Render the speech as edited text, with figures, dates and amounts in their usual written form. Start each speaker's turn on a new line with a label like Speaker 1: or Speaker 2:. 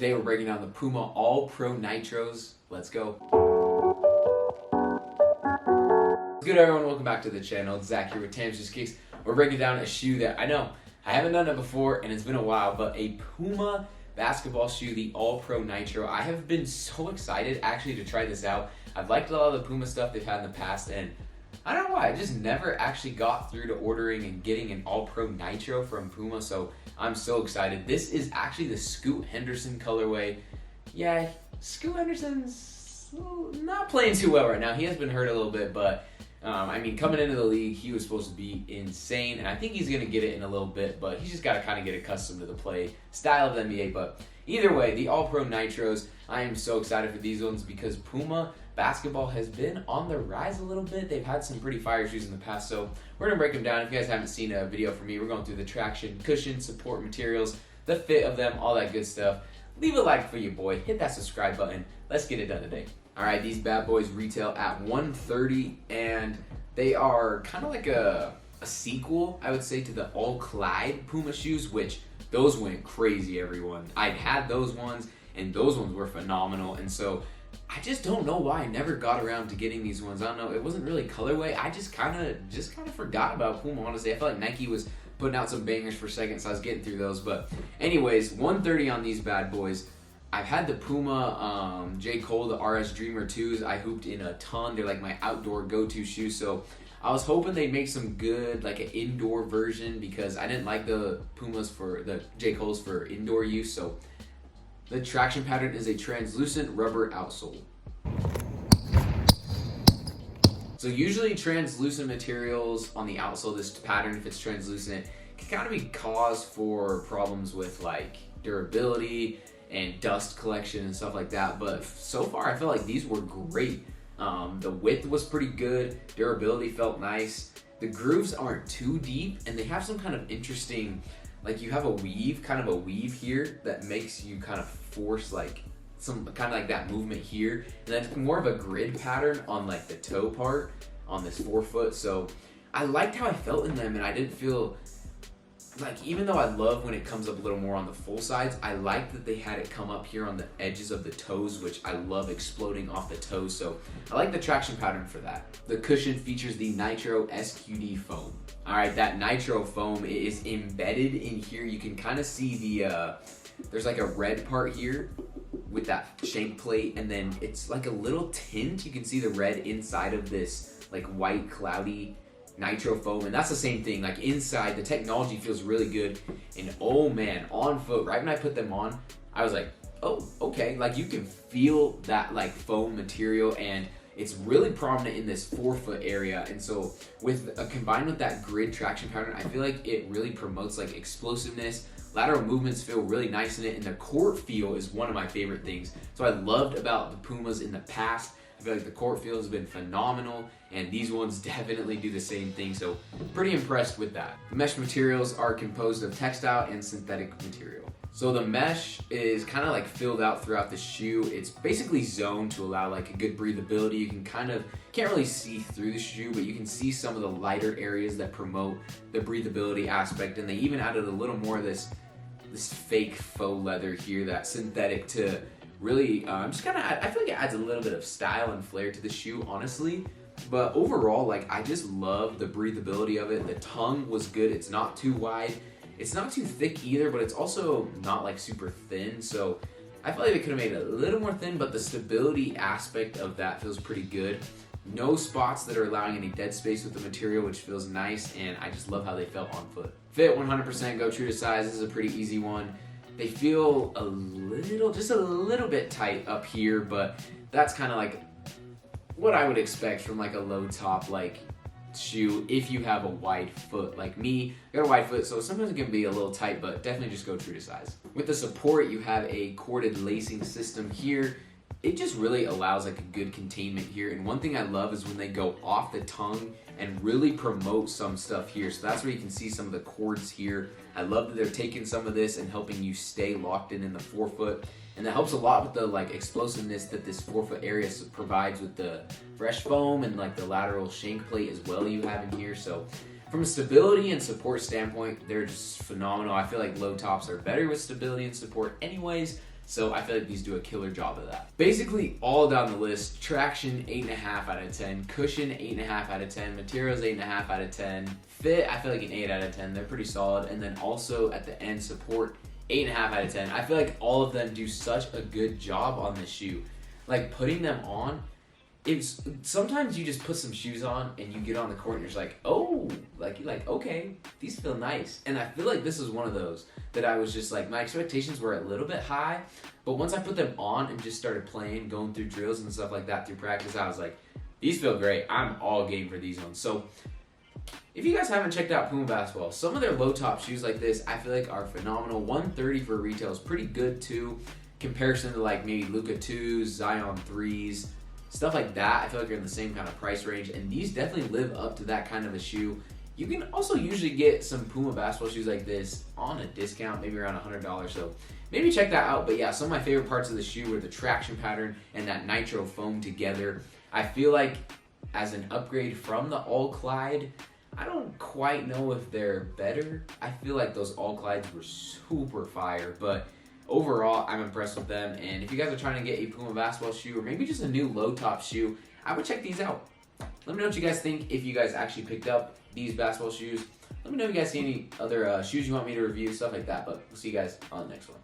Speaker 1: Today we're breaking down the Puma All-Pro Nitros. Let's go. What's good, everyone? Welcome back to the channel. It's Zach here with Tamsters Kicks. We're breaking down a shoe that I know I haven't done it before and it's been a while, but a Puma basketball shoe, the All-Pro Nitro. I have been so excited actually to try this out. I've liked a lot of the Puma stuff they've had in the past, and I don't know why, I just never actually got through to ordering and getting an All-Pro Nitro from Puma, so I'm so excited. This is actually the Scoot Henderson colorway. Yeah, Scoot Henderson's not playing too well right now. He has been hurt a little bit, but I mean, coming into the league, he was supposed to be insane, and I think he's going to get it in a little bit, but he's just got to kind of get accustomed to the play style of the NBA. But either way, the All-Pro Nitros, I am so excited for these ones because Puma basketball has been on the rise a little bit. They've had some pretty fire shoes in the past, so we're going to break them down. If you guys haven't seen a video from me, we're going through the traction, cushion, support materials, the fit of them, all that good stuff. Leave a like for your boy. Hit that subscribe button. Let's get it done today. All right, these bad boys retail at $130, and they are kind of like a sequel, I would say, to the All Clyde Puma shoes, which those went crazy, everyone. I've had those ones, and those ones were phenomenal, and so I just don't know why I never got around to getting these ones. I don't know, it wasn't really colorway. I just kind of forgot about Puma, honestly. I felt like Nike was putting out some bangers for a second, so I was getting through those. But anyways, $130 on these bad boys. I've had the Puma J. Cole, the RS Dreamer 2s. I hooped in a ton. They're like my outdoor go-to shoes. So I was hoping they'd make some good, like an indoor version, because I didn't like the Pumas for the J. Cole's for indoor use. So the traction pattern is a translucent rubber outsole. So usually translucent materials on the outsole, this pattern, if it's translucent, can kind of be cause for problems with like durability and dust collection and stuff like that. But so far I feel like these were great. The width was pretty good, durability felt nice, the grooves aren't too deep, and they have some kind of interesting, like you have a weave, kind of a weave here that makes you kind of force like some kind of like that movement here, and then it's more of a grid pattern on like the toe part on this forefoot. So I liked how I felt in them, and I didn't feel like, even though I love when it comes up a little more on the full sides, I like that they had it come up here on the edges of the toes, which I love exploding off the toes. So I like the traction pattern for that. The cushion features the Nitro SQD foam. All right, that Nitro foam is embedded in here. You can kind of see the, there's like a red part here with that shank plate, and then it's like a little tint. You can see the red inside of this like white cloudy Nitro foam, and that's the same thing. Like inside, the technology feels really good, and oh man, on foot, right when I put them on, I was like, oh, okay. Like you can feel that like foam material, and it's really prominent in this forefoot area. And so with combined with that grid traction pattern, I feel like it really promotes like explosiveness. Lateral movements feel really nice in it, and the court feel is one of my favorite things. So I loved about the Pumas in the past. I feel like the court feel has been phenomenal, and these ones definitely do the same thing, so pretty impressed with that. The mesh materials are composed of textile and synthetic material. So the mesh is kind of like filled out throughout the shoe. It's basically zoned to allow like a good breathability. You can kind of, can't really see through the shoe, but you can see some of the lighter areas that promote the breathability aspect, and they even added a little more of this fake faux leather here, that synthetic, to really just kind of, I feel like it adds a little bit of style and flair to the shoe, honestly. But overall, like, I just love the breathability of it. The tongue was good. It's not too wide. It's not too thick either, but it's also not like super thin. So I feel like they could have made it a little more thin, but the stability aspect of that feels pretty good. No spots that are allowing any dead space with the material, which feels nice, and I just love how they felt on foot. Fit 100%, go true to size. This is a pretty easy one. They feel just a little bit tight up here, but that's kind of like what I would expect from like a low top like shoe if you have a wide foot like me. I got a wide foot, so sometimes it can be a little tight, but definitely just go true to size. With the support, you have a corded lacing system here. It just really allows like a good containment here, and one thing I love is when they go off the tongue and really promote some stuff here. So that's where you can see some of the cords here. I love that they're taking some of this and helping you stay locked in the forefoot, and that helps a lot with the like explosiveness that this forefoot area provides with the fresh foam and like the lateral shank plate as well you have in here. So from a stability and support standpoint, they're just phenomenal. I feel like low tops are better with stability and support anyways, So I feel like these do a killer job of that. Basically all down the list, traction 8.5 out of 10, cushion 8.5 out of 10, materials 8.5 out of 10, fit I feel like an 8 out of 10, they're pretty solid, and then also at the end support 8.5 out of 10. I feel like all of them do such a good job on this shoe. Like putting them on, it's sometimes you just put some shoes on and you get on the court and you're just like, oh, like you're like, okay, these feel nice. And I feel like this is one of those that I was just like, my expectations were a little bit high, but once I put them on and just started playing, going through drills and stuff like that through practice, I was like, these feel great. I'm all game for these ones. So if you guys haven't checked out Puma basketball, some of their low top shoes like this I feel like are phenomenal. $130 for retail is pretty good too, comparison to like maybe Luka 2s, Zion 3s, stuff like that. I feel like they're in the same kind of price range, and these definitely live up to that kind of a shoe. You can also usually get some Puma basketball shoes like this on a discount, maybe around $100, so maybe check that out. But yeah, some of my favorite parts of the shoe were the traction pattern and that Nitro foam together. I feel like as an upgrade from the All Clyde, I don't quite know if they're better. I feel like those All Clydes were super fire, but overall, I'm impressed with them. And if you guys are trying to get a Puma basketball shoe or maybe just a new low top shoe, I would check these out. Let me know what you guys think if you guys actually picked up these basketball shoes. Let me know if you guys see any other shoes you want me to review, stuff like that. But we'll see you guys on the next one.